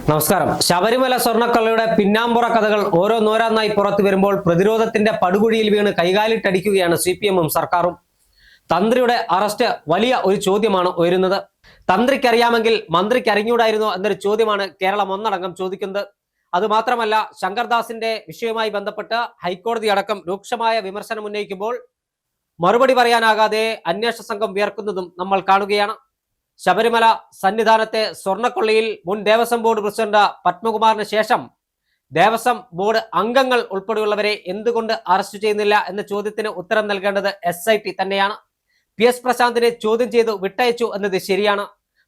നമസ്കാരം. ശബരിമല സ്വർണ്ണക്കൊള്ളയുടെ പിന്നാമ്പുറ കഥകൾ ഓരോന്നോരോന്നായി പുറത്തു വരുമ്പോൾ പ്രതിരോധത്തിന്റെ പടുകുഴിയിൽ വീണ് കൈകാലിട്ടടിക്കുകയാണ് CPM-ഉം സർക്കാരും. തന്ത്രിയുടെ അറസ്റ്റ് വലിയ ഒരു ചോദ്യമാണ് ഉയരുന്നത്. തന്ത്രിക്കറിയാമെങ്കിൽ മന്ത്രിക്ക് അറിഞ്ഞൂടായിരുന്നോ എന്നൊരു ചോദ്യമാണ് കേരളം ഒന്നടങ്കം ചോദിക്കുന്നത്. അതുമാത്രമല്ല, ശങ്കർദാസിന്റെ വിഷയവുമായി ബന്ധപ്പെട്ട് ഹൈക്കോടതി അടക്കം രൂക്ഷമായ വിമർശനം ഉന്നയിക്കുമ്പോൾ മറുപടി പറയാനാകാതെ അന്വേഷണ സംഘം വിയർക്കുന്നതും നമ്മൾ കാണുകയാണ്. ശബരിമല സന്നിധാനത്തെ സ്വർണ്ണക്കൊള്ളയിൽ മുൻ ദേവസ്വം ബോർഡ് പ്രസിഡന്റ് പത്മകുമാറിന് ശേഷം ദേവസ്വം ബോർഡ് അംഗങ്ങൾ ഉൾപ്പെടെയുള്ളവരെ എന്തുകൊണ്ട് അറസ്റ്റ് ചെയ്യുന്നില്ല എന്ന ചോദ്യത്തിന് ഉത്തരം നൽകേണ്ടത് SIT തന്നെയാണ്. PS പ്രശാന്തിനെ ചോദ്യം ചെയ്തു വിട്ടയച്ചു എന്നത് ശരിയാണ്.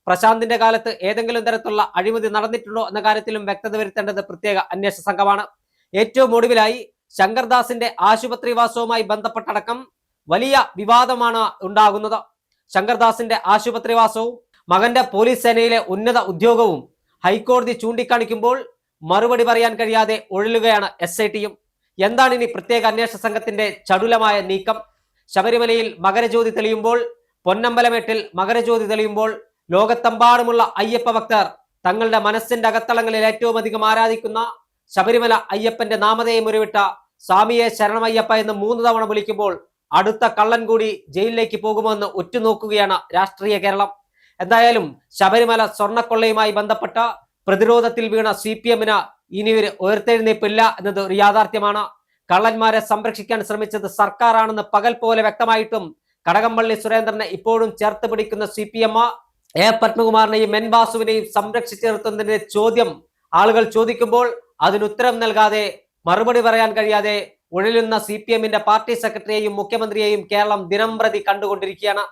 പ്രശാന്തിന്റെ കാലത്ത് ഏതെങ്കിലും തരത്തിലുള്ള അഴിമതി നടന്നിട്ടുണ്ടോ എന്ന കാര്യത്തിലും വ്യക്തത വരുത്തേണ്ടത് പ്രത്യേക അന്വേഷണ സംഘമാണ്. ഏറ്റവും ഒടുവിലായി ശങ്കർദാസിന്റെ ആശുപത്രിവാസവുമായി ബന്ധപ്പെട്ടടക്കം വലിയ വിവാദമാണ് ഉണ്ടാകുന്നത്. ശങ്കർദാസിന്റെ ആശുപത്രിവാസവും മകന്റെ പോലീസ് സേനയിലെ ഉന്നത ഉദ്യോഗവും ഹൈക്കോടതി ചൂണ്ടിക്കാണിക്കുമ്പോൾ മറുപടി പറയാൻ കഴിയാതെ ഒഴലുകയാണ് SIT-യും. എന്താണ് ഇനി പ്രത്യേക അന്വേഷണ സംഘത്തിന്റെ ചടുലമായ നീക്കം? ശബരിമലയിൽ മകരജ്യോതി തെളിയുമ്പോൾ, പൊന്നമ്പലമേട്ടിൽ മകരജ്യോതി തെളിയുമ്പോൾ ലോകത്തെമ്പാടുമുള്ള അയ്യപ്പ ഭക്തർ തങ്ങളുടെ മനസ്സിന്റെ അകത്തളങ്ങളിൽ ഏറ്റവും അധികം ആരാധിക്കുന്ന ശബരിമല അയ്യപ്പന്റെ നാമധേയം ഉരുവിട്ട സ്വാമിയെ ശരണമയ്യപ്പ എന്ന് 3 തവണ വിളിക്കുമ്പോൾ അടുത്ത കള്ളൻ കൂടി ജയിലിലേക്ക് പോകുമോ എന്ന് ഉറ്റുനോക്കുകയാണ് രാഷ്ട്രീയ കേരളം. എന്തായാലും ശബരിമല സ്വർണ്ണക്കൊള്ളയുമായി ബന്ധപ്പെട്ട പ്രതിരോധത്തിൽ വീണ CPM-ന് ഇനി ഒരു ഉയർത്തെഴുന്നേപ്പില്ല എന്നത് ഒരു യാഥാർത്ഥ്യമാണ്. കള്ളന്മാരെ സംരക്ഷിക്കാൻ ശ്രമിച്ചത് സർക്കാരാണെന്ന് പകൽ പോലെ വ്യക്തമായിട്ടും കടകംപള്ളി സുരേന്ദ്രനെ ഇപ്പോഴും ചേർത്ത് പിടിക്കുന്ന CPM പത്മകുമാറിനെയും N വാസുവിനെയും സംരക്ഷിച്ചു നിർത്തുന്നതിന്റെ ചോദ്യം ആളുകൾ ചോദിക്കുമ്പോൾ അതിനുത്തരം നൽകാതെ മറുപടി പറയാൻ കഴിയാതെ ഉഴലുന്ന CPM-ന്റെ പാർട്ടി സെക്രട്ടറിയെയും മുഖ്യമന്ത്രിയെയും കേരളം ദിനംപ്രതി കണ്ടുകൊണ്ടിരിക്കുകയാണ്.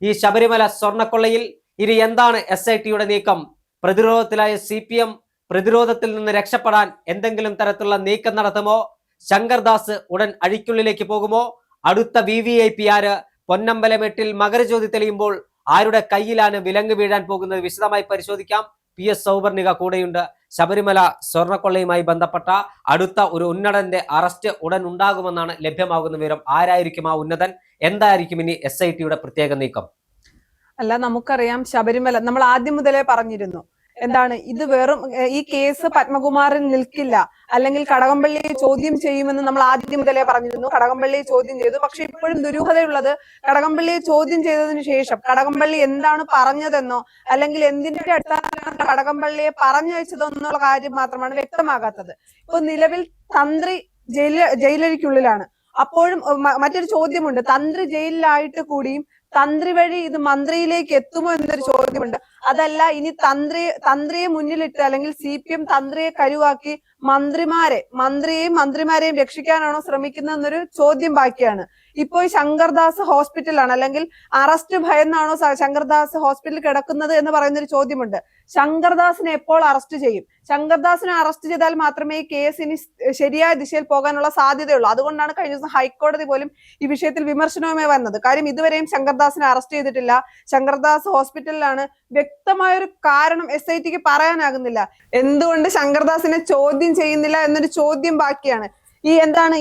ഈ ശബരിമല സ്വർണ്ണക്കൊള്ളയിൽ ഇനി എന്താണ് SIT-യുടെ നീക്കം? പ്രതിരോധത്തിലായ CPM പ്രതിരോധത്തിൽ നിന്ന് രക്ഷപ്പെടാൻ എന്തെങ്കിലും തരത്തിലുള്ള നീക്കം നടത്തുമോ? ശങ്കർദാസ് ഉടൻ അഴിക്കുള്ളിലേക്ക് പോകുമോ? അടുത്ത VVIP ആര്? പൊന്നമ്പലമേട്ടിൽ മകരജ്യോതി തെളിയുമ്പോൾ ആരുടെ കയ്യിലാണ് വിലങ്ങ് വീഴാൻ പോകുന്നത്? വിശദമായി പരിശോധിക്കാം. PS സൗവർണിക കൂടെയുണ്ട്. ശബരിമല സ്വർണ്ണക്കൊള്ളയുമായി ബന്ധപ്പെട്ട അടുത്ത ഒരു ഉന്നതന്റെ അറസ്റ്റ് ഉടൻ ഉണ്ടാകുമെന്നാണ് ലഭ്യമാകുന്ന വിവരം. ആരായിരിക്കും ആ ഉന്നതൻ? എന്തായിരിക്കും ഇനി SIT-യുടെ പ്രത്യേക നീക്കം? അല്ല, നമുക്കറിയാം ശബരിമല നമ്മൾ ആദ്യം മുതലേ പറഞ്ഞിരുന്നു. എന്താണ് ഇത്? വെറും ഈ കേസ് പത്മകുമാറിൽ നിൽക്കില്ല, അല്ലെങ്കിൽ കടകംപള്ളിയെ ചോദ്യം ചെയ്യുമെന്ന് നമ്മൾ ആദ്യം മുതലേ പറഞ്ഞിരുന്നു. കടകംപള്ളിയെ ചോദ്യം ചെയ്തു. പക്ഷെ ഇപ്പോഴും ദുരൂഹതയുള്ളത്, കടകംപള്ളിയെ ചോദ്യം ചെയ്തതിനു ശേഷം കടകംപള്ളി എന്താണ് പറഞ്ഞതെന്നോ അല്ലെങ്കിൽ എന്തിന്റെ അടിസ്ഥാനത്തിലാണ് കടകംപള്ളിയെ പറഞ്ഞയച്ചതോ എന്നുള്ള കാര്യം മാത്രമാണ് വ്യക്തമാകാത്തത്. ഇപ്പൊ നിലവിൽ തന്ത്രി ജയിലഴിക്കുള്ളിലാണ്. അപ്പോഴും മറ്റൊരു ചോദ്യമുണ്ട്. തന്ത്രി ജയിലിലായിട്ട് കൂടിയും തന്ത്രി വഴി ഇത് മന്ത്രിയിലേക്ക് എത്തുമോ എന്നൊരു ചോദ്യമുണ്ട്. അതല്ല, ഇനി തന്ത്രിയെ മുന്നിലിട്ട് അല്ലെങ്കിൽ CPM തന്ത്രിയെ കരുവാക്കി മന്ത്രിമാരെയും രക്ഷിക്കാനാണോ ശ്രമിക്കുന്നതെന്നൊരു ചോദ്യം ബാക്കിയാണ്. ഇപ്പോൾ ശങ്കർദാസ് ഹോസ്പിറ്റലാണ്, അല്ലെങ്കിൽ അറസ്റ്റ് ഭയന്നാണോ ശങ്കർദാസ് ഹോസ്പിറ്റലിൽ കിടക്കുന്നത് എന്ന് പറയുന്ന ഒരു ചോദ്യമുണ്ട്. ശങ്കർദാസിനെ എപ്പോൾ അറസ്റ്റ് ചെയ്യും? ശങ്കർദാസിനെ അറസ്റ്റ് ചെയ്താൽ മാത്രമേ ഈ കേസ് ഇനി ശരിയായ ദിശയിൽ പോകാനുള്ള സാധ്യതയുള്ളൂ. അതുകൊണ്ടാണ് കഴിഞ്ഞ ദിവസം ഹൈക്കോടതി പോലും ഈ വിഷയത്തിൽ വിമർശനവുമായി വന്നത്. കാര്യം ഇതുവരെയും ശങ്കർദാസിനെ അറസ്റ്റ് ചെയ്തിട്ടില്ല, ശങ്കർദാസ് ഹോസ്പിറ്റലിലാണ്. വ്യക്തമായൊരു കാരണം SIT-ക്ക് പറയാനാകുന്നില്ല. എന്തുകൊണ്ട് ശങ്കർദാസിനെ ചോദ്യം ചെയ്യുന്നില്ല എന്നൊരു ചോദ്യം ബാക്കിയാണ്.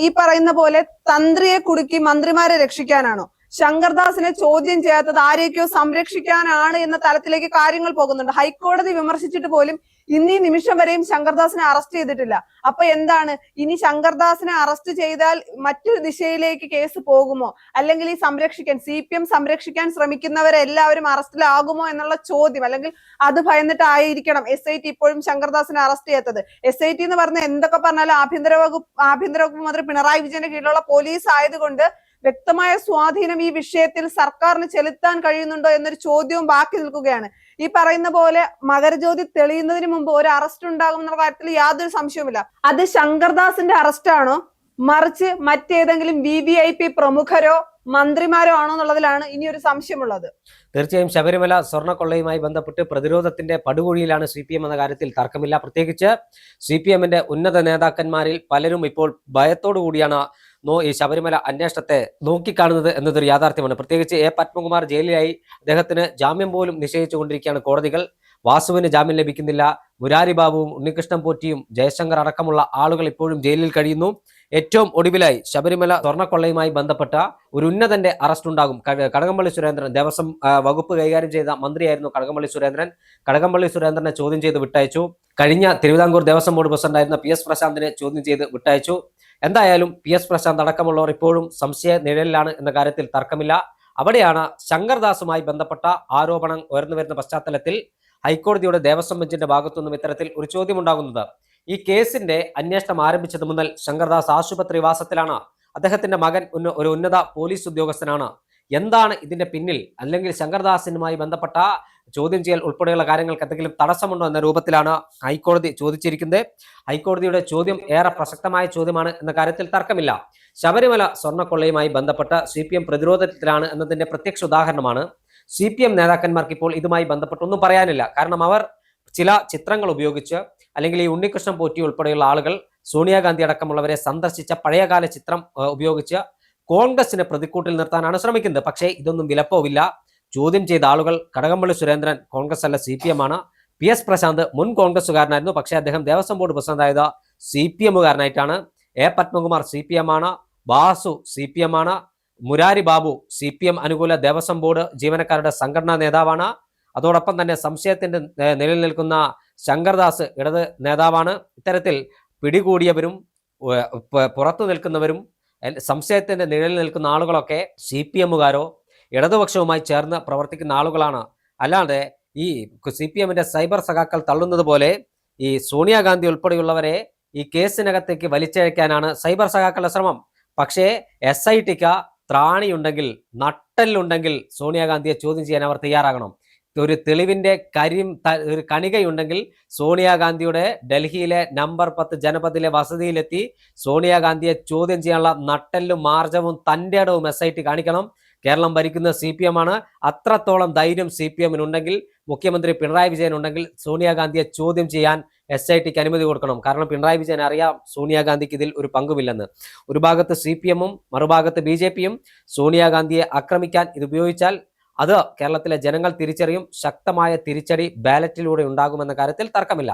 ഈ പറയുന്ന പോലെ തന്ത്രിയെ കുടുക്കി മന്ത്രിമാരെ രക്ഷിക്കാനാണോ? ശങ്കർദാസിനെ ചോദ്യം ചെയ്യാത്തത് ആരെയൊക്കെയോ സംരക്ഷിക്കാനാണ് എന്ന തലത്തിലേക്ക് കാര്യങ്ങൾ പോകുന്നുണ്ട്. ഹൈക്കോടതി വിമർശിച്ചിട്ട് പോലും ഇന്നീ നിമിഷം വരെയും ശങ്കർദാസിനെ അറസ്റ്റ് ചെയ്തിട്ടില്ല. അപ്പൊ എന്താണ്? ഇനി ശങ്കർദാസിനെ അറസ്റ്റ് ചെയ്താൽ മറ്റൊരു ദിശയിലേക്ക് കേസ് പോകുമോ? അല്ലെങ്കിൽ ഈ CPM സംരക്ഷിക്കാൻ ശ്രമിക്കുന്നവരെല്ലാവരും അറസ്റ്റിലാകുമോ എന്നുള്ള ചോദ്യം, അല്ലെങ്കിൽ അത് ഭയന്നിട്ടായിരിക്കണം SIT ഇപ്പോഴും ശങ്കർദാസിനെ അറസ്റ്റ് ചെയ്യാത്തത്. SIT എന്ന് പറഞ്ഞാൽ എന്തൊക്കെ പറഞ്ഞാലും ആഭ്യന്തര വകുപ്പ് മന്ത്രി പിണറായി വിജയന്റെ കീഴിലുള്ള പോലീസ് ആയതുകൊണ്ട് വ്യക്തമായ സ്വാധീനം ഈ വിഷയത്തിൽ സർക്കാരിന് ചെലുത്താൻ കഴിയുന്നുണ്ടോ എന്നൊരു ചോദ്യവും ബാക്കി നിൽക്കുകയാണ്. ഈ പറയുന്ന പോലെ മകരജ്യോതി തെളിയുന്നതിന് മുമ്പ് ഒരു അറസ്റ്റ് ഉണ്ടാകും എന്നുള്ള കാര്യത്തിൽ യാതൊരു സംശയവുമില്ല. അത് ശങ്കർദാസിന്റെ അറസ്റ്റാണോ, മറിച്ച് മറ്റേതെങ്കിലും VVIP പ്രമുഖരോ മന്ത്രിമാരോ ആണോ എന്നുള്ളതിലാണ് ഇനി ഒരു സംശയമുള്ളത്. തീർച്ചയായും ശബരിമല സ്വർണ്ണക്കൊള്ളയുമായി ബന്ധപ്പെട്ട് പ്രതിരോധത്തിന്റെ പടുകുഴിയിലാണ് CPM എന്ന കാര്യത്തിൽ തർക്കമില്ല. പ്രത്യേകിച്ച് CPM-ന്റെ ഉന്നത നേതാക്കന്മാരിൽ പലരും ഇപ്പോൾ ഭയത്തോടു കൂടിയാണ് ഈ ശബരിമല അന്വേഷണത്തെ നോക്കിക്കാണുന്നത് എന്നതൊരു യാഥാർത്ഥ്യമാണ്. പ്രത്യേകിച്ച് പത്മകുമാർ ജയിലിലായി. അദ്ദേഹത്തിന് ജാമ്യം പോലും നിശ്ചയിച്ചുകൊണ്ടിരിക്കുകയാണ് കോടതികൾ. വാസുവിന് ജാമ്യം ലഭിക്കുന്നില്ല. മുരാരി ബാബുവും ഉണ്ണികൃഷ്ണൻ പോറ്റിയും ജയശങ്കർ അടക്കമുള്ള ആളുകൾ ഇപ്പോഴും ജയിലിൽ കഴിയുന്നു. ഏറ്റവും ഒടുവിലായി ശബരിമല സ്വർണ്ണക്കൊള്ളയുമായി ബന്ധപ്പെട്ട ഒരു ഉന്നതന്റെ അറസ്റ്റ് ഉണ്ടാകും. കടകംപള്ളി സുരേന്ദ്രൻ ദേവസ്വം വകുപ്പ് കൈകാര്യം ചെയ്ത മന്ത്രിയായിരുന്നു കടകംപള്ളി സുരേന്ദ്രൻ. കടകംപള്ളി സുരേന്ദ്രനെ ചോദ്യം ചെയ്ത് വിട്ടയച്ചു. കഴിഞ്ഞ തിരുവിതാംകൂർ ദേവസ്വം ബോർഡ് പ്രസിഡന്റായിരുന്ന PS പ്രശാന്തിനെ ചോദ്യം ചെയ്ത് വിട്ടയച്ചു. എന്തായാലും PS പ്രശാന്ത് അടക്കമുള്ളവർ ഇപ്പോഴും സംശയ നിഴലിലാണ് എന്ന കാര്യത്തിൽ തർക്കമില്ല. അവിടെയാണ് ശങ്കർദാസുമായി ബന്ധപ്പെട്ട ആരോപണം ഉയർന്നു വരുന്ന പശ്ചാത്തലത്തിൽ ഹൈക്കോടതിയുടെ ദേവസ്വം ബെഞ്ചിന്റെ ഭാഗത്തുനിന്നും ഇത്തരത്തിൽ ഒരു ചോദ്യം ഉണ്ടാകുന്നത്. ഈ കേസിന്റെ അന്വേഷണം ആരംഭിച്ചത് മുതൽ ശങ്കർദാസ് ആശുപത്രിവാസത്തിലാണ്. അദ്ദേഹത്തിന്റെ മകൻ ഒരു ഉന്നത പോലീസ് ഉദ്യോഗസ്ഥനാണ്. എന്താണ് ഇതിന്റെ പിന്നിൽ, അല്ലെങ്കിൽ ശങ്കർദാസിനുമായി ബന്ധപ്പെട്ട ചോദ്യം ചെയ്യൽ ഉൾപ്പെടെയുള്ള കാര്യങ്ങൾക്ക് എന്തെങ്കിലും തടസ്സമുണ്ടോ എന്ന രൂപത്തിലാണ് ഹൈക്കോടതി ചോദിച്ചിരിക്കുന്നത്. ഹൈക്കോടതിയുടെ ചോദ്യം ഏറെ പ്രസക്തമായ ചോദ്യമാണ് എന്ന കാര്യത്തിൽ തർക്കമില്ല. ശബരിമല സ്വർണ്ണക്കൊള്ളയുമായി ബന്ധപ്പെട്ട CPM പ്രതിരോധത്തിലാണ് എന്നതിന്റെ പ്രത്യക്ഷ ഉദാഹരണമാണ്. CPM നേതാക്കന്മാർക്ക് ഇപ്പോൾ ഇതുമായി ബന്ധപ്പെട്ട് ഒന്നും പറയാനില്ല. കാരണം അവർ ചില ചിത്രങ്ങൾ ഉപയോഗിച്ച്, അല്ലെങ്കിൽ ഈ ഉണ്ണികൃഷ്ണൻ പോറ്റി ഉൾപ്പെടെയുള്ള ആളുകൾ സോണിയാഗാന്ധി അടക്കമുള്ളവരെ സന്ദർശിച്ച പഴയകാല ചിത്രം ഉപയോഗിച്ച് കോൺഗ്രസിനെ പ്രതിക്കൂട്ടിൽ നിർത്താനാണ് ശ്രമിക്കുന്നത്. പക്ഷേ ഇതൊന്നും വിലപ്പോവില്ല. ചോദ്യം ചെയ്ത ആളുകൾ കടകംപള്ളി സുരേന്ദ്രൻ കോൺഗ്രസ് അല്ല, CPM ആണ്. PS പ്രശാന്ത് മുൻ കോൺഗ്രസുകാരനായിരുന്നു. പക്ഷേ അദ്ദേഹം ദേവസ്വം ബോർഡ് പ്രസിഡന്റായത് CPMകാരനായിട്ടാണ്. പത്മകുമാർ CPM ആണ്. ബാസു CPM ആണ്. മുരാരി ബാബു CPM അനുകൂല ദേവസ്വം ബോർഡ് ജീവനക്കാരുടെ സംഘടനാ നേതാവാണ്. അതോടൊപ്പം തന്നെ സംശയത്തിന്റെ നിലയിൽ നിൽക്കുന്ന ശങ്കർദാസ് ഇടത് നേതാവാണ്. ഇത്തരത്തിൽ പിടികൂടിയവരും പുറത്തു നിൽക്കുന്നവരും സംശയത്തിന്റെ നിഴലിൽ നിൽക്കുന്ന ആളുകളൊക്കെ CPMകാരോ ഇടതുപക്ഷവുമായി ചേർന്ന് പ്രവർത്തിക്കുന്ന ആളുകളാണ്. അല്ലാതെ ഈ CPMന്റെ സൈബർ സഖാക്കൾ തള്ളുന്നത് പോലെ ഈ സോണിയാഗാന്ധി ഉൾപ്പെടെയുള്ളവരെ ഈ കേസിനകത്തേക്ക് വലിച്ചഴക്കാനാണ് സൈബർ സഖാക്കളുടെ ശ്രമം. പക്ഷേ SITക്ക് ത്രാണിയുണ്ടെങ്കിൽ, നട്ടലുണ്ടെങ്കിൽ സോണിയാഗാന്ധിയെ ചോദ്യം ചെയ്യാൻ അവർ തയ്യാറാകണം. ഒരു തെളിവിന്റെ ഒരു കണികയുണ്ടെങ്കിൽ സോണിയാഗാന്ധിയുടെ ഡൽഹിയിലെ നമ്പർ 10 ജനപദിലെ വസതിയിലെത്തി സോണിയാഗാന്ധിയെ ചോദ്യം ചെയ്യാനുള്ള നട്ടലും മാർജവും തൻ്റെ ഇടവും SIT കാണിക്കണം. കേരളം ഭരിക്കുന്ന CPM ആണ്. അത്രത്തോളം ധൈര്യം CPMനുണ്ടെങ്കിൽ, മുഖ്യമന്ത്രി പിണറായി വിജയൻ ഉണ്ടെങ്കിൽ സോണിയാഗാന്ധിയെ ചോദ്യം ചെയ്യാൻ SITക്ക് അനുമതി കൊടുക്കണം. കാരണം പിണറായി വിജയൻ അറിയാം സോണിയാഗാന്ധിക്ക് ഇതിൽ ഒരു പങ്കുമില്ലെന്ന്. ഒരു ഭാഗത്ത് CPMും മറുഭാഗത്ത് BJPയും സോണിയാഗാന്ധിയെ ആക്രമിക്കാൻ ഇത് ഉപയോഗിച്ചാൽ അത് കേരളത്തിലെ ജനങ്ങൾ തിരിച്ചറിയും. ശക്തമായ തിരിച്ചടി ബാലറ്റിലൂടെ ഉണ്ടാകുമെന്ന കാര്യത്തിൽ തർക്കമില്ല.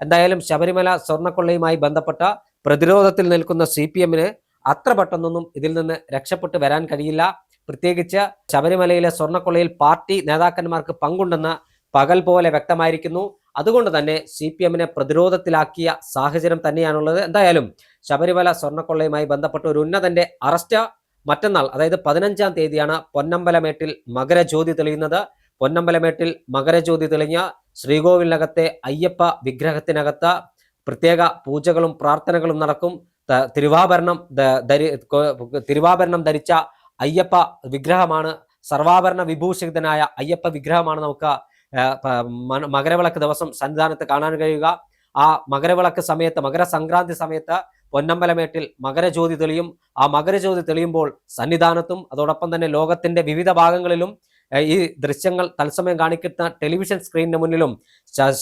എന്തായാലും ശബരിമല സ്വർണ്ണക്കൊള്ളയുമായി ബന്ധപ്പെട്ട പ്രതിരോധത്തിൽ നിൽക്കുന്ന CPMന് അത്ര പെട്ടെന്നൊന്നും ഇതിൽ നിന്ന് രക്ഷപ്പെട്ടു വരാൻ കഴിയില്ല. പ്രത്യേകിച്ച് ശബരിമലയിലെ സ്വർണ്ണക്കൊള്ളയിൽ പാർട്ടി നേതാക്കന്മാർക്ക് പങ്കുണ്ടെന്ന് പകൽ പോലെ വ്യക്തമായിരിക്കുന്നു. അതുകൊണ്ട് തന്നെ CPMനെ പ്രതിരോധത്തിലാക്കിയ സാഹചര്യം തന്നെയാണുള്ളത്. എന്തായാലും ശബരിമല സ്വർണ്ണക്കൊള്ളയുമായി ബന്ധപ്പെട്ട ഒരു ഉന്നതന്റെ അറസ്റ്റ് മറ്റന്നാൾ, അതായത് 15-ാം തീയതിയാണ് പൊന്നമ്പലമേട്ടിൽ മകരജ്യോതി തെളിയുന്നത്. പൊന്നമ്പലമേട്ടിൽ മകരജ്യോതി തെളിഞ്ഞ ശ്രീകോവിലിനകത്തെ അയ്യപ്പ വിഗ്രഹത്തിനകത്ത് പ്രത്യേക പൂജകളും പ്രാർത്ഥനകളും നടക്കും. തിരുവാഭരണം ധരിച്ച അയ്യപ്പ വിഗ്രഹമാണ്, സർവാഭരണ വിഭൂഷിതനായ അയ്യപ്പ വിഗ്രഹമാണ് നമുക്ക് മകരവിളക്ക് ദിവസം സന്നിധാനത്ത് കാണാൻ കഴിയുക. ആ മകരവിളക്ക് സമയത്ത്, മകരസംക്രാന്തി സമയത്ത് പൊന്നമ്പലമേട്ടിൽ മകരജ്യോതി തെളിയും. ആ മകരജ്യോതി തെളിയുമ്പോൾ സന്നിധാനത്തും അതോടൊപ്പം തന്നെ ലോകത്തിന്റെ വിവിധ ഭാഗങ്ങളിലും ഈ ദൃശ്യങ്ങൾ തത്സമയം കാണിക്കുന്ന ടെലിവിഷൻ സ്ക്രീനിന് മുന്നിലും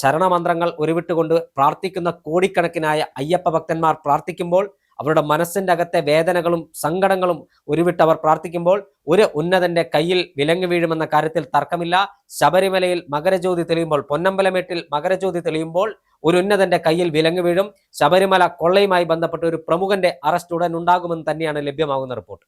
ശരണമന്ത്രങ്ങൾ ഉരുവിട്ടുകൊണ്ട് പ്രാർത്ഥിക്കുന്ന കോടിക്കണക്കിനായ അയ്യപ്പ ഭക്തന്മാർ പ്രാർത്ഥിക്കുമ്പോൾ, അവരുടെ മനസ്സിന്റെ അകത്തെ വേദനകളും സങ്കടങ്ങളും ഉരുവിട്ടവർ പ്രാർത്ഥിക്കുമ്പോൾ ഒരു ഉന്നതന്റെ കയ്യിൽ വിലങ്ങ് വീഴുമെന്ന കാര്യത്തിൽ തർക്കമില്ല. ശബരിമലയിൽ മകരജ്യോതി തെളിയുമ്പോൾ, പൊന്നമ്പലമേട്ടിൽ മകരജ്യോതി തെളിയുമ്പോൾ ഒരു ഉന്നതന്റെ കയ്യിൽ വിലങ്ങ് വീഴും. ശബരിമല കൊള്ളയുമായി ബന്ധപ്പെട്ട ഒരു പ്രമുഖന്റെ അറസ്റ്റ് ഉടൻ ഉണ്ടാകുമെന്ന് തന്നെയാണ് ലഭ്യമാകുന്ന റിപ്പോർട്ട്.